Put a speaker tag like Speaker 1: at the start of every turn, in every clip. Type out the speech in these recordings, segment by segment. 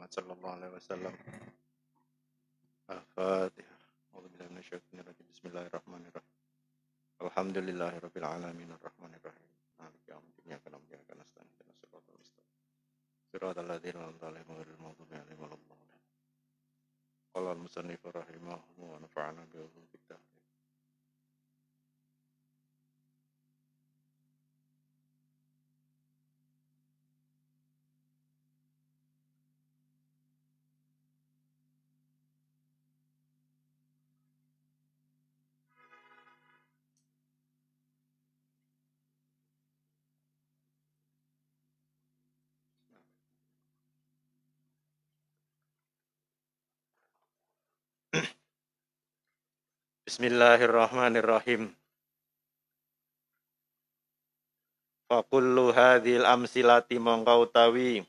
Speaker 1: Muhammad sallallahu alaihi wasallam. Al-Fatihah. A'udzubillahi minasyaitonir rajim. Bismillahirrahmanirrahim. Alhamdulillahirabbil alamin arrahmanirrahim. Maliki yaumiddin. Iyyaka na'budu wa iyyaka nasta'in. Ihdinas siratal mustaqim. Siratal ladzina an'amta 'alaihim ghairil maghdubi 'alaihim waladdallin. Qala al-musannif rahimahullah wa nafa'ana bi ulumid din. Bismillahirrahmanirrahim. Fa kullu hadhil amsilati mongko utawi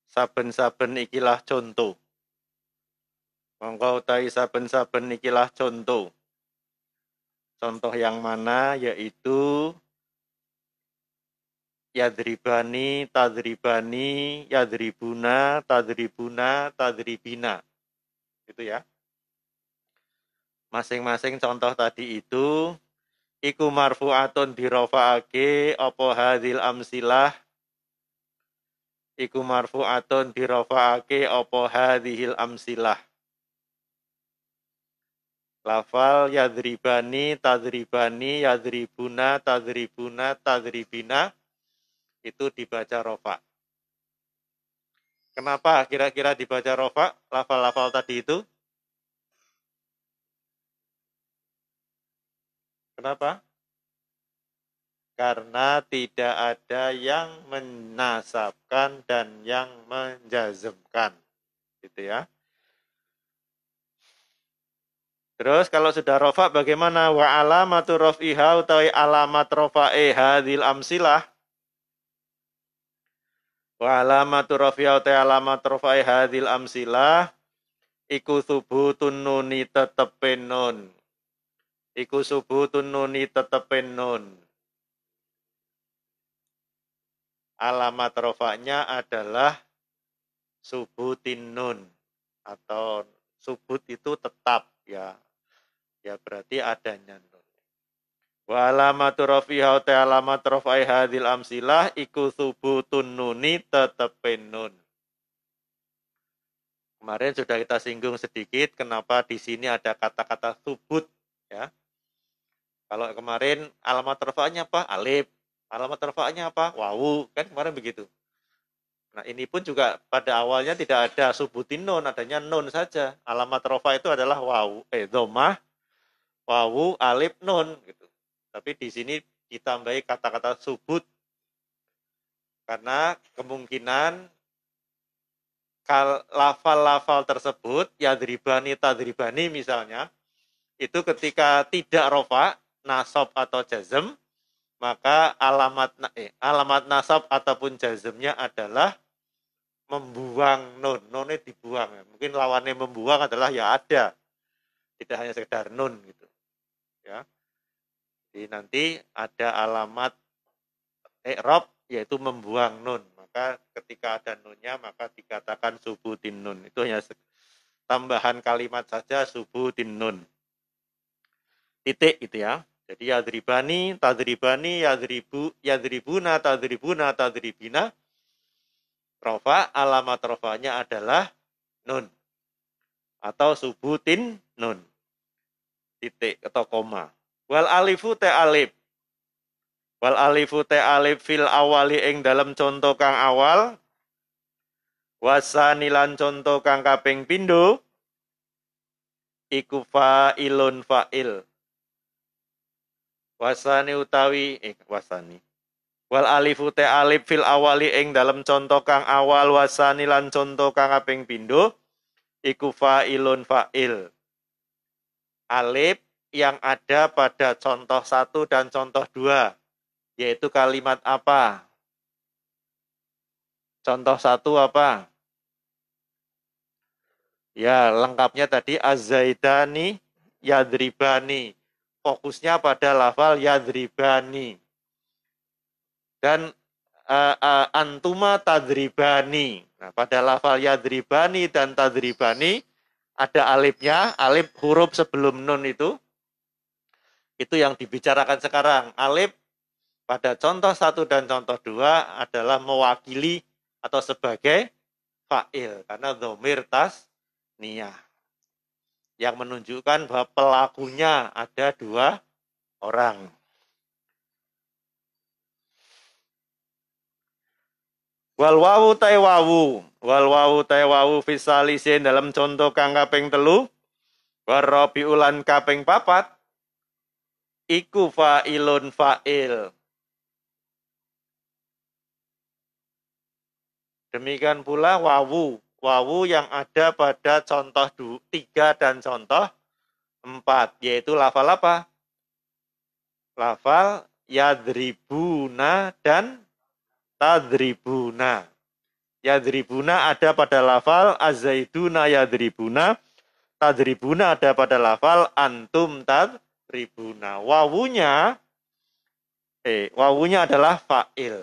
Speaker 1: saben-saben ikilah contoh. Mongko utawi saben-saben ikilah contoh. Contoh yang mana yaitu yadribani, tadribani, yadribuna, tadribuna, tadribina. Gitu ya. Masing-masing contoh tadi itu iku marfu'atun dirafa'ake apa hadhil amsilah. Iku marfu'atun dirafa'ake apa hadhil amsilah. Lafal yadribani, tadribani, yadribuna, tadribuna, tadribina itu dibaca rofa. Kenapa kira-kira dibaca rofa? Lafal-lafal tadi itu? Kenapa? Karena tidak ada yang menasabkan dan yang menjazmkan. Gitu ya. Terus kalau sudah rofa bagaimana? Wa alamatu raf'iha utawi alamat rafa'e hadhil amsilah. Wa alamatu raf'iha utawi alamat rafa'e hadhil amsilah iku subutun nuni tetepin nun. Iku subutun nuni tetepin nun. Alamat rafa'nya adalah subutin nun. Atau subut itu tetap ya. Ya berarti adanya nun. Wa alamatu rafiha te alamat rafai hadil amsilah iku subutun nuni tetepin nun. Kemarin sudah kita singgung sedikit kenapa di sini ada kata-kata subut ya. Kalau kemarin alamat rafa'nya apa? Alif. Alamat rafa'nya apa? Wawu. Kan kemarin begitu. Nah, ini pun juga pada awalnya tidak ada subutin nun, adanya nun saja. Alamat rafa itu adalah wawu, dhammah, wawu, alif, nun gitu. Tapi di sini ditambahi kata-kata subut. Karena kemungkinan lafal-lafal tersebut, yadribani, tadribani misalnya, itu ketika tidak rofa, nasab atau jazm, maka alamat nasab ataupun jazmnya adalah membuang nun. Nunnya dibuang. Mungkin lawannya membuang adalah ya ada. Tidak hanya sekedar nun gitu. Ya. Jadi nanti ada alamat i'rab yaitu membuang nun. Maka ketika ada nunnya maka dikatakan subutin nun. Itu hanya tambahan kalimat saja subutin nun. Titik gitu ya. Jadi yadribani, tadribani, yadribuna, tadribuna, tadribina. Rofa, alamat rofanya adalah nun. Atau subutin nun. Titik atau koma. Wal alifu te alif. Wal alifu te alif fil awali ing dalam contoh kang awal. Wasanilan contoh kang kaping pindho. Iku fa'ilun fa'il. Wasani utawi wasani. Wal alifu te alif fil awali ing dalam contoh kang awal wasanilan contoh kang kaping pindho. Iku fa'ilun fa'il. Alif yang ada pada contoh 1 dan contoh 2. Yaitu kalimat apa? Contoh 1 apa? Ya, lengkapnya tadi az-zaidani yadribani. Fokusnya pada lafal yadribani. Dan antuma tadribani. Nah, pada lafal yadribani dan tadribani ada alifnya, alif huruf sebelum nun itu yang dibicarakan sekarang. Alif pada contoh 1 dan contoh 2 adalah mewakili atau sebagai fa'il karena dhamir tasniyah yang menunjukkan bahwa pelakunya ada 2 orang. Wal wawu tai wawu. Wal wawu tai wawu fisalisin dalam contoh kang kaping 3. Warabi ulan kaping 4. Iku fa'ilun fa'il. Demikian pula wawu. Wawu yang ada pada contoh 3 dan contoh 4. Yaitu lafal apa? Lafal yadribuna dan tadribuna. Yadribuna ada pada lafal azaiduna yadribuna. Tadribuna ada pada lafal antum tadribuna. Wawunya adalah fa'il.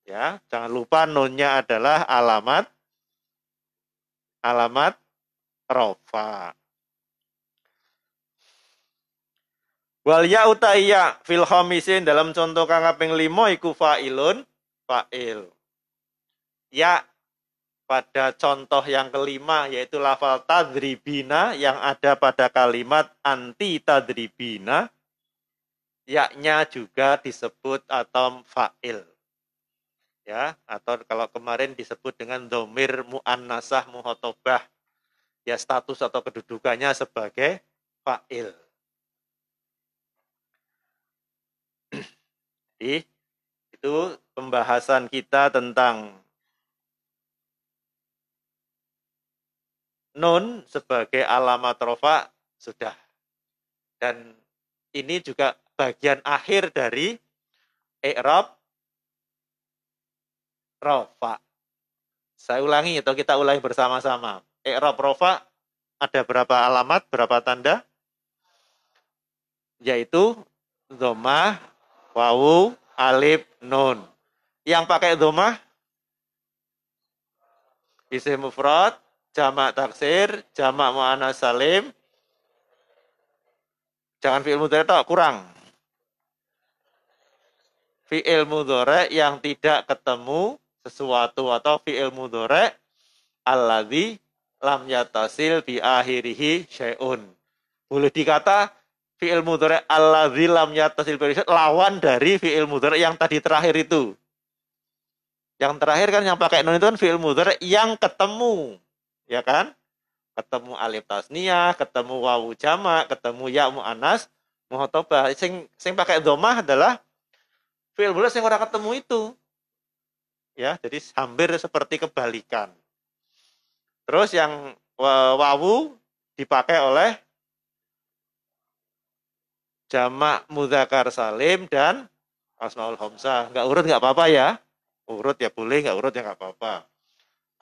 Speaker 1: Ya, jangan lupa nunnya adalah alamat rofa. Wal ya utaiya fil khamisin dalam contoh kang kaping 5 iku fa'ilun fa'il. Ya pada contoh yang kelima yaitu lafal tadribina yang ada pada kalimat anti tadribina, yaknya juga disebut atau fa'il. Ya, atau kalau kemarin disebut dengan dhamir muannasah muhotobah, ya status atau kedudukannya sebagai fa'il. Jadi, itu pembahasan kita tentang nun sebagai alamat rofa sudah. Dan ini juga bagian akhir dari i'rab rofa. Saya ulangi atau kita ulangi bersama-sama. I'rab rofa ada berapa alamat, berapa tanda? Yaitu dhammah, wawu, alif, nun. Yang pakai dhammah isim mufrad, jamak taksir, jamak muannats salim. Jangan fi'il mudhari kurang. Fi'il mudhari yang tidak ketemu sesuatu atau fi'il mudhari alladzi lam yatasil bi akhirihi syai'un. Boleh dikata fi'il mudhari alladzi lam yatasil bi akhirihi lawan dari fi'il mudhari yang tadi terakhir itu. Yang terakhir kan yang pakai nun itu kan fi'il mudhari yang ketemu. Ya kan? Ketemu alif tasniyah, ketemu wawu jamak, ketemu ya muannas muhotobah. Sing pakai dhammah adalah fi'il mudhari sing ora ketemu itu. Ya, jadi hampir seperti kebalikan. Terus yang wawu dipakai oleh jamak mudzakkar salim dan asmaul khamsah. Enggak urut enggak apa-apa ya. Urut ya boleh, enggak urut ya enggak apa-apa.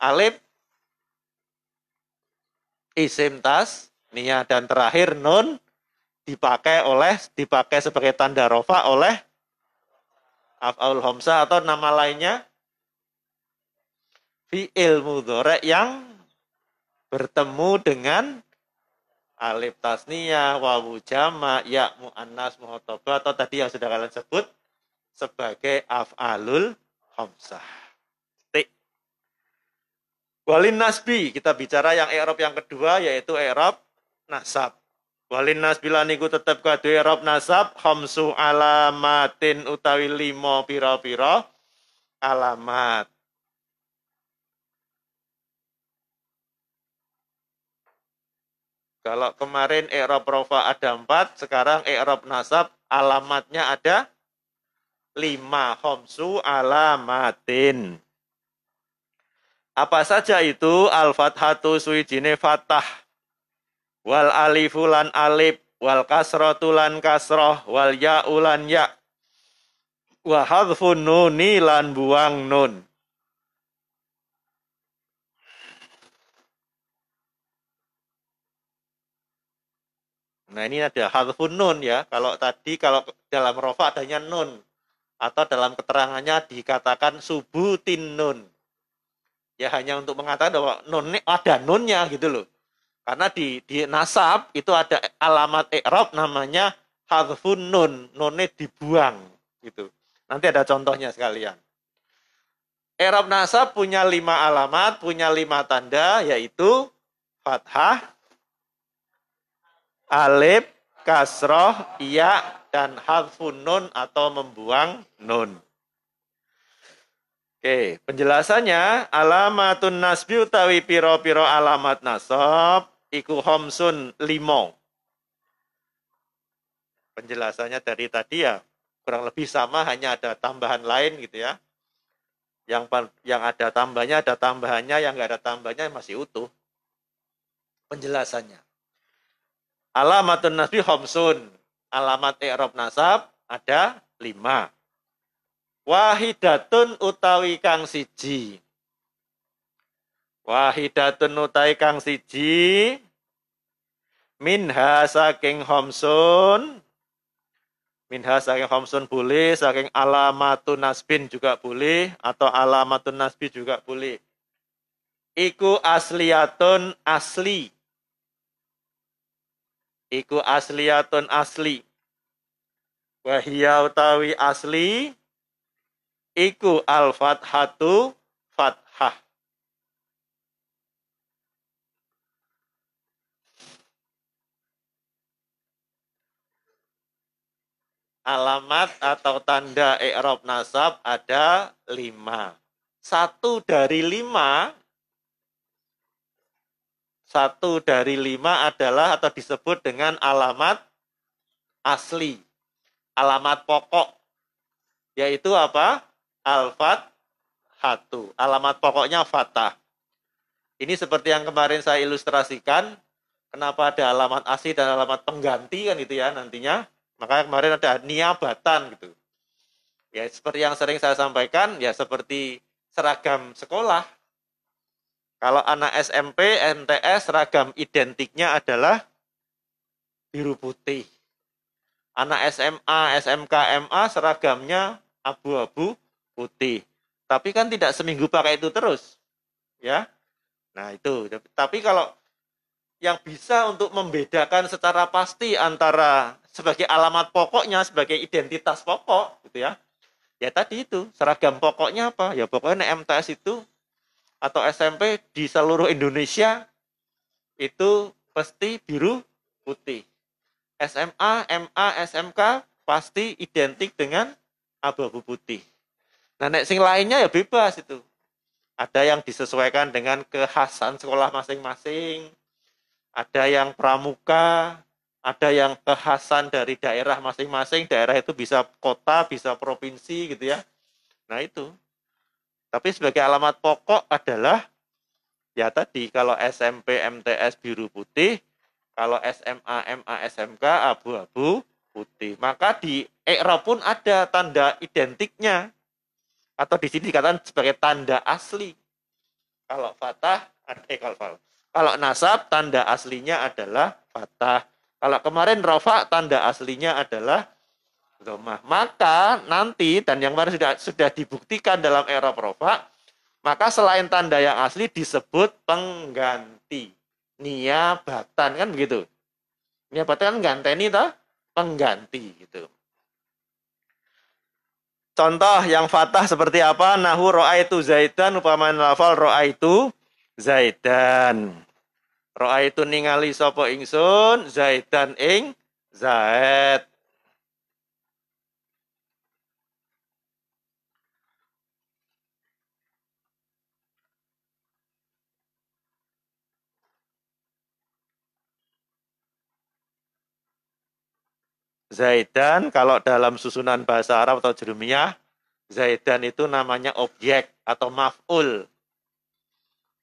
Speaker 1: Alif isim tasniyah dan terakhir nun dipakai sebagai tanda rofa oleh af'aul khamsah atau nama lainnya fi'il mudhari yang bertemu dengan alif tasniyah, wawu jamak, ya muannas muhotobah atau tadi yang sudah kalian sebut sebagai af'alul khamsah. Walin nasbi, kita bicara yang i'rab yang kedua yaitu i'rab nasab. Walin nasbi lan iku tetep kadu i'rab nasab khamsu alamatin utawi 5 pira-pira alamat. Kalau kemarin i'rab rofa ada 4, sekarang i'rab nasab alamatnya ada 5 khamsu alamatin. Apa saja itu? Al-fathatu suwijine fathah. Wal alifu lan alif. Wal kasratu lan kasroh. Wal ya'u lan ya'. Wa hadfun nuni lan buang nun. Nah ini ada hadfun nun ya. Kalau tadi kalau dalam rofa adanya nun. Atau dalam keterangannya dikatakan subutin nun. Ya hanya untuk mengatakan bahwa nun ada nunnya gitu loh. Karena di nasab itu ada alamat i'rab namanya hadfun nun. Nunnya dibuang gitu. Nanti ada contohnya sekalian. I'rab nasab punya 5 alamat, punya 5 tanda, yaitu fathah, alif, kasroh, iya, dan hadfun nun atau membuang nun. Oke, penjelasannya alamatun nasbi utawi piro-piro alamat nasab iku homsun limo. Penjelasannya dari tadi ya kurang lebih sama, hanya ada tambahan lain gitu ya. Yang ada tambahannya, yang nggak ada tambahnya masih utuh. Penjelasannya. Alamatun nasbi homsun. Alamat i'rab nasab ada 5. Wahidatun utawi kang siji. Wahidatun utawi kang siji. Minha saking homsun. Minha saking homsun boleh, saking alamatun nasbin juga boleh, atau alamatun nasbi juga boleh. Iku asliyatun asli. Iku asliyatun asli. Wahia utawi asli. Iku al-fathatu fathah. Alamat atau tanda i'rab nasab ada 5. 1 dari 5 adalah atau disebut dengan alamat asli. Alamat pokok. Yaitu apa? Al-fathatu. Alamat pokoknya fathah. Ini seperti yang kemarin saya ilustrasikan. Kenapa ada alamat asli dan alamat pengganti kan itu ya nantinya. Makanya kemarin ada niabatan gitu. Ya seperti yang sering saya sampaikan, ya seperti seragam sekolah. Kalau anak SMP, MTS, seragam identiknya adalah biru putih. Anak SMA, SMK, MA, seragamnya abu-abu putih. Tapi kan tidak seminggu pakai itu terus. Ya. Nah itu. Tapi kalau yang bisa untuk membedakan secara pasti antara sebagai alamat pokoknya, sebagai identitas pokok, gitu ya. Ya tadi itu, seragam pokoknya apa? Ya pokoknya MTS itu atau SMP di seluruh Indonesia itu pasti biru putih. SMA, MA, SMK pasti identik dengan abu-abu putih. Nah, nek sing lainnya ya bebas itu. Ada yang disesuaikan dengan kekhasan sekolah masing-masing. Ada yang pramuka, ada yang kekhasan dari daerah masing-masing. Daerah itu bisa kota, bisa provinsi gitu ya. Nah, itu. Tapi sebagai alamat pokok adalah ya tadi kalau SMP, MTS biru putih, kalau SMA, MA, SMK abu-abu putih. Maka di i'rab pun ada tanda identiknya. Atau di sini dikatakan sebagai tanda asli. Kalau fathah, kalau nasab tanda aslinya adalah fathah. Kalau kemarin rofa tanda aslinya adalah dhammah. Maka nanti dan yang kemarin sudah dibuktikan dalam i'rab rofa, maka selain tanda yang asli disebut pengganti. Niabatan kan begitu. Niabatan kan ganteni toh, pengganti gitu. Contoh yang fathah seperti apa? Nahu ro'aitu zaidan, upaman lafal ro'aitu zaidan. Ro'aitu ningali sopo ingsun, zaidan ing zaid. Zaidan kalau dalam susunan bahasa Arab atau Jerumiyah, zaidan itu namanya objek atau maf'ul.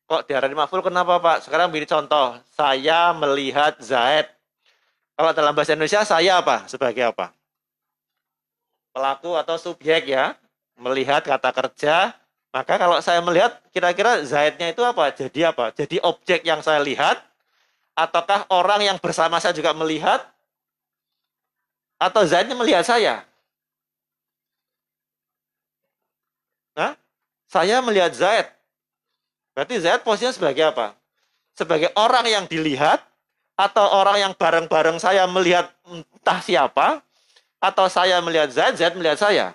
Speaker 1: Kok diarani maf'ul kenapa Pak? Sekarang beri contoh. Saya melihat Zaid. Kalau dalam bahasa Indonesia saya apa? Sebagai apa? Pelaku atau subjek ya. Melihat kata kerja. Maka kalau saya melihat kira-kira Zaidnya itu apa? Jadi apa? Jadi objek yang saya lihat. Ataukah orang yang bersama saya juga melihat? Atau Zaidnya melihat saya? Saya melihat Zaid. Berarti Zaid posisinya sebagai apa? Sebagai orang yang dilihat, atau orang yang bareng-bareng saya melihat entah siapa, atau saya melihat Zaid, Zaid melihat saya.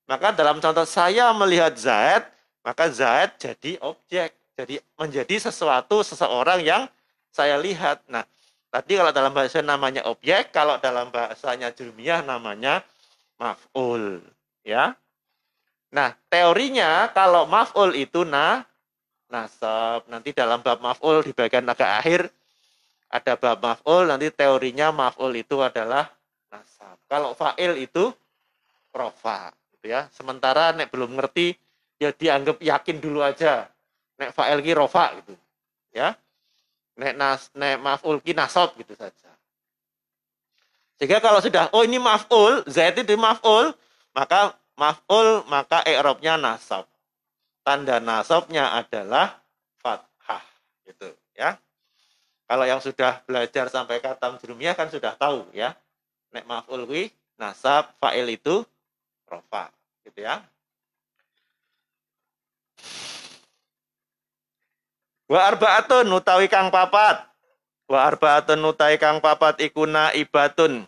Speaker 1: Maka dalam contoh saya melihat Zaid, maka Zaid jadi objek. Jadi menjadi sesuatu, seseorang yang saya lihat. Nah, tadi kalau dalam bahasa namanya objek, kalau dalam bahasanya Jurmiyah namanya maf'ul. Ya. Nah, teorinya kalau maf'ul itu nasab. Nanti dalam bab maf'ul di bagian agak akhir ada bab maf'ul, nanti teorinya maf'ul itu adalah nasab. Kalau fa'il itu rofa, gitu ya. Sementara nek belum ngerti, ya dianggap yakin dulu aja. Nek fa'il ki rofa gitu, ya. Nek maf'ul ki nasab gitu saja. Sehingga kalau sudah, oh ini maf'ul, Zaid itu maf'ul, maka i'rabnya nasab. Tanda nasabnya adalah fathah, gitu, ya. Kalau yang sudah belajar sampai khatam Jurmiyah kan sudah tahu ya. Nek maf'ul kuwi nasab, fa'il itu rofa, gitu ya. Wa arba'atun utawi kang papat. Wa arba'atun utawi kang papat iku naibatun.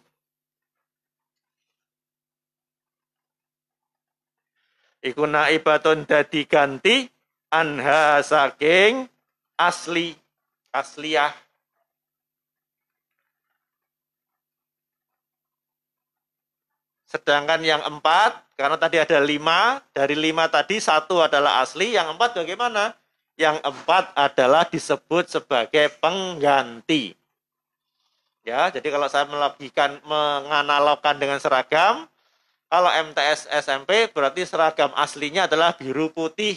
Speaker 1: Iku naibatun dadi ganti anha saking asliyah. Sedangkan yang 4, karena tadi ada 5, dari 5 tadi 1 adalah asli, yang 4 bagaimana? Yang 4 adalah disebut sebagai pengganti. Ya, jadi kalau saya menganalogkan dengan seragam, kalau MTS SMP berarti seragam aslinya adalah biru putih.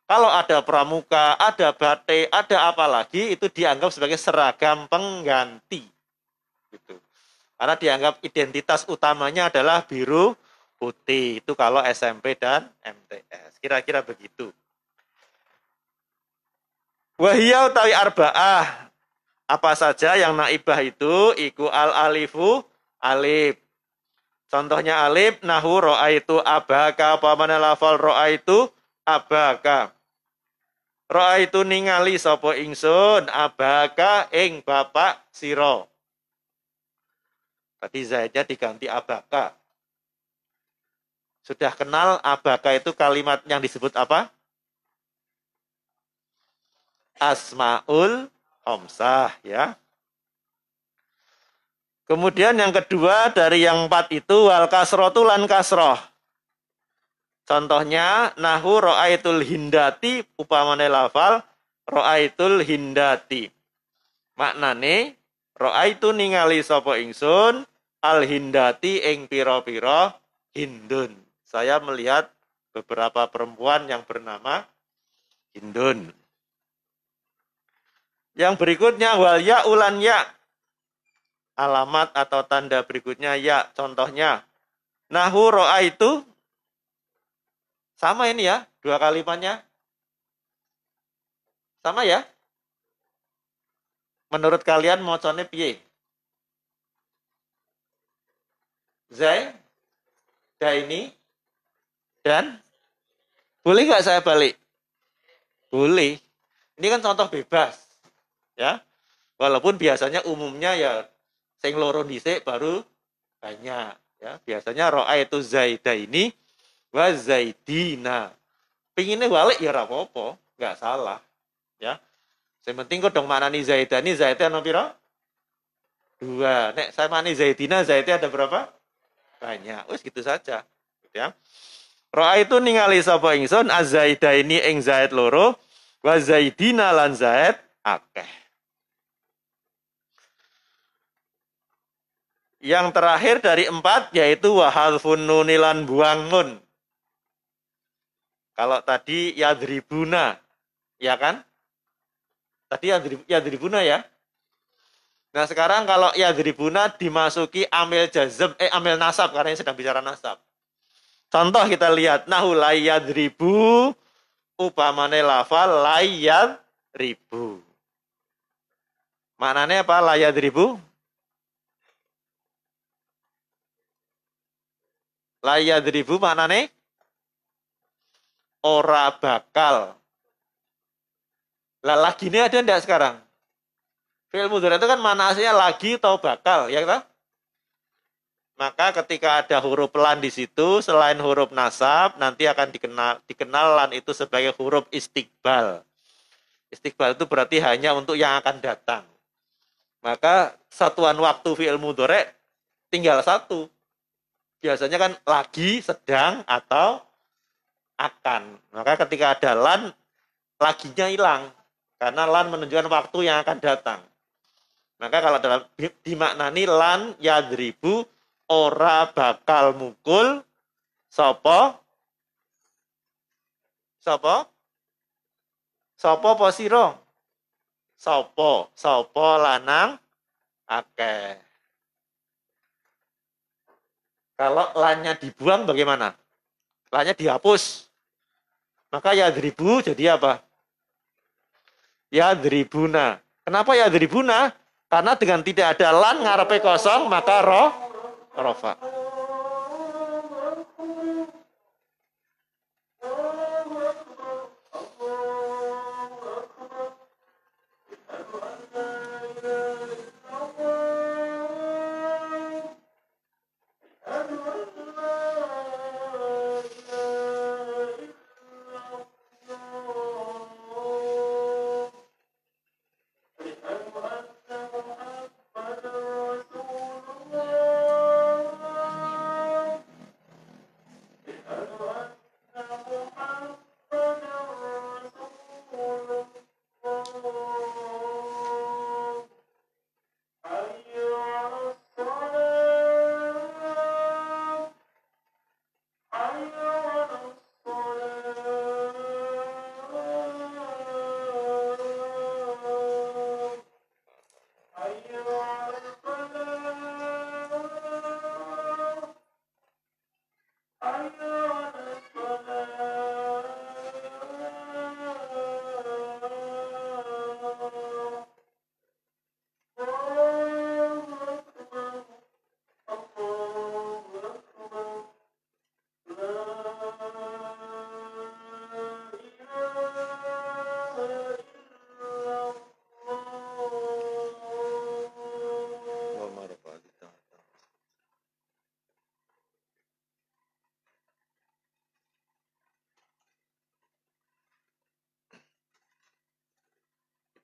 Speaker 1: Kalau ada pramuka, ada batik, ada apa lagi, itu dianggap sebagai seragam pengganti. Gitu. Karena dianggap identitas utamanya adalah biru putih. Itu kalau SMP dan MTS. Kira-kira begitu. Wahiyah utawi arba'ah. Apa saja yang naibah itu? Iku al-alifu alif. Contohnya alif, nahu ro'aitu abaka. Pamana lafal ro'aitu abaka. Ro'aitu ningali sopo ingsun abaka ing bapak siro. Tadi Zaidnya diganti abaka. Sudah kenal abaka itu kalimat yang disebut apa? Asmaul Homsah, ya. Kemudian yang kedua dari yang 4 itu wal kasrotu lan kasroh. Contohnya nahu ro'aitul hindati upamane lafal ro'aitul hindati. Maknane ro'aitu ningali sapa ingsun al hindati ing pira-pira Hindun. Saya melihat beberapa perempuan yang bernama Hindun. Yang berikutnya wal ya ulan ya. Alamat atau tanda berikutnya ya. Contohnya nahu ro'aitu. Sama ini ya, dua kalimatnya. Sama ya? Menurut kalian mocone piye? Zai, Daini, dan boleh nggak saya balik? Boleh. Ini kan contoh bebas, ya. Walaupun biasanya umumnya ya sing loro dhisik baru banyak, ya. Biasanya ro'a itu Zaidaini wa Zaidina. Pinginnya balik ya ora apa-apa, nggak salah, ya. Yang penting kok dong maknani Zaidani, Zaidnya ada piro? 2. Nek saya maknani Zaidina, Zaidnya ada berapa? Banyak. Wis gitu saja, gitu ya. Ro'a itu ningali sapa ingsun az-Zaidaini ing Zaid loro wa Zaidina lan Zaid akeh. Yang terakhir dari 4 yaitu wahalfun nunilan buang nun. Kalau tadi yadribuna, ya kan? Tadi yadribuna ya. Nah sekarang kalau yadribuna dimasuki amil jazm, amil nasab karena ini sedang bicara nasab. Contoh kita lihat nahu layadribu upamane lafal layadribu. Maknanya apa layadribu? Layadribu maknanya ora bakal. Lah lagi ini ada enggak sekarang? Fi'il mudhari itu kan mana aslinya lagi atau bakal, ya kan? Maka ketika ada huruf lan di situ, selain huruf nasab, nanti akan dikenal lan itu sebagai huruf istiqbal. Istiqbal itu berarti hanya untuk yang akan datang. Maka satuan waktu fi'il mudhari tinggal satu. Biasanya kan lagi, sedang, atau akan. Maka ketika ada lan, laginya hilang. Karena lan menunjukkan waktu yang akan datang. Maka kalau dalam dimaknani lan yadribu ora bakal mukul sopo posiro sopo lanang akeh. Kalau lannya dibuang bagaimana? Lannya dihapus. Maka yadribu jadi apa? Yadribuna. Kenapa yadribuna? Karena dengan tidak ada lan ngarepe kosong maka rofa.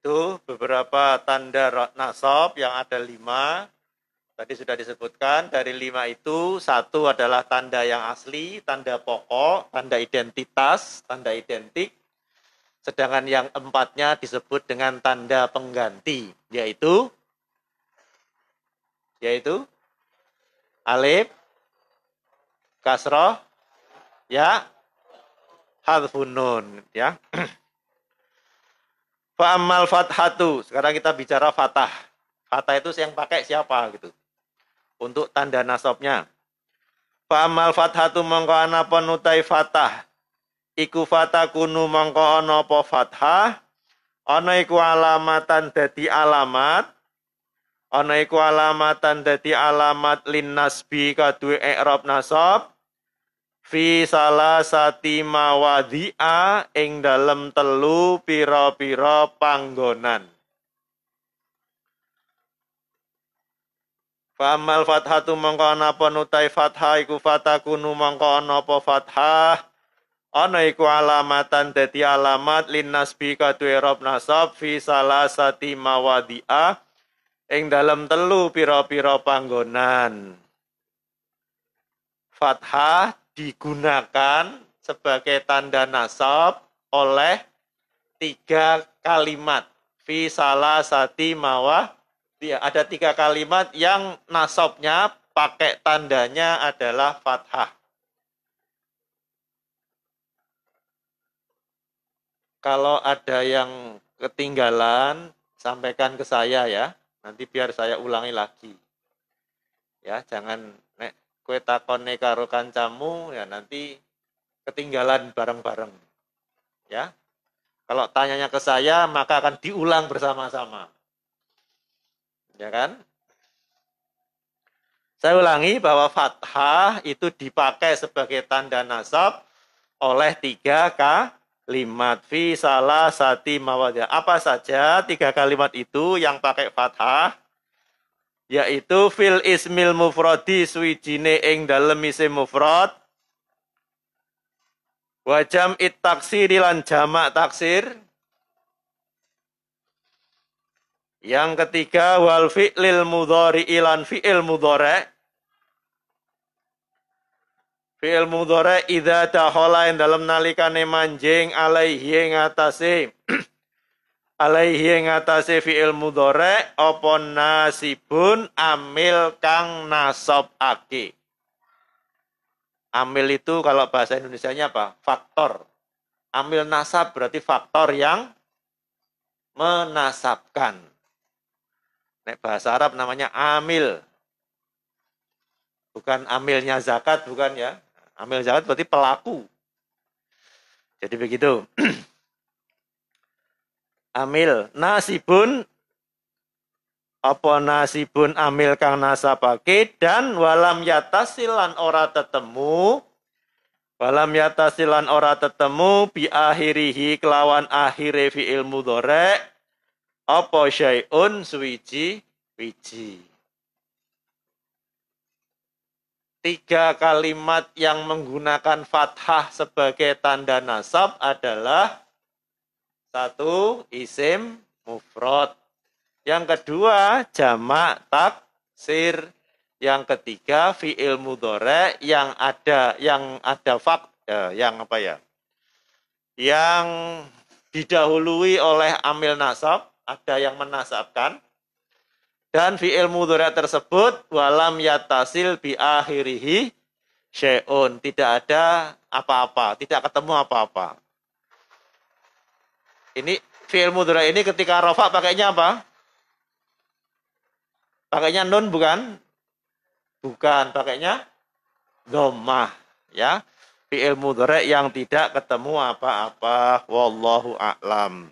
Speaker 1: Itu beberapa tanda nasab yang ada 5. Tadi sudah disebutkan, dari 5 itu 1 adalah tanda yang asli, tanda pokok, tanda identitas, tanda identik. Sedangkan yang 4-nya disebut dengan tanda pengganti, yaitu alif, kasroh, ya, hadfun nun, ya. Fa'amal fathatu. Sekarang kita bicara fathah. Fathah itu yang pakai siapa gitu. Untuk tanda nasabnya. Fa'amal fathatu mongko ana penutai fathah. Iku fathah kunu mongko ana apa fathah. Ana iku alamatan dadi alamat. Ana iku alamatan dadi alamat lin nasbi kaduwe i'rab nasab. Fi salasati mawadhi'a ing dalem telu pira-pira panggonan. Fa'amal fathatu mongko ana apa nutai fathah iku fatakunu mongko ana apa fathah. Ana iku alamatan dadi alamat lin nasbi kadue i'rab nasab fi salasati mawadhi'a ing dalem telu pira-pira panggonan. Fathah digunakan sebagai tanda nasab oleh 3 kalimat. Fi salasati mawadhi'a. Ada 3 kalimat yang nasabnya pakai tandanya adalah fathah. Kalau ada yang ketinggalan, sampaikan ke saya ya. Nanti biar saya ulangi lagi. Ya, jangan nek kowe takone karo kancamu ya nanti ketinggalan bareng-bareng. Ya. Kalau tanyanya ke saya, maka akan diulang bersama-sama. Ya kan? Saya ulangi bahwa fathah itu dipakai sebagai tanda nasab oleh 3 kalimat fi salah sati mawadhi. Apa saja 3 kalimat itu yang pakai fathah? Yaitu fil ismil mufradi suwijine ing dalem isim mufrad, wa jam'it taksiri lan jamak taksir. Yang ketiga wal fi'lil mudhari lan fi'il mudhari. Fi'il mudhari idza dakhala ing dalem nalikane manjing alaihi ngatasi alaihi ngatasi fi'il mudhari apa nasibun amil kang nasabake. Amil itu kalau bahasa Indonesianya apa? Faktor. Amil nasab berarti faktor yang menasabkan. Nek bahasa Arab namanya amil. Bukan amilnya zakat, bukan ya. Amil zakat berarti pelaku. Jadi begitu. Amil nasibun apa nasibun amil kang nasabake dan walam yatasilan ora tetemu bi akhirihi kelawan akhire fi'il mudhari apa syai'un suwiji-wiji. 3 kalimat yang menggunakan fathah sebagai tanda nasab adalah 1. Isim mufrad. Yang kedua jamak taksir. Yang ketiga fi'il mudhari yang ada yang didahului oleh amil nasab, ada yang menasabkan. Dan fi'il mudhari tersebut walam yatasil bi akhirihi syai'un, tidak ada apa-apa, tidak ketemu apa-apa. Ini fi'il mudhari ini ketika rafa pakainya apa? Pakainya nun bukan? Bukan, pakainya dhammah, ya. Fi'il mudhari yang tidak ketemu apa-apa, wallahu a'lam.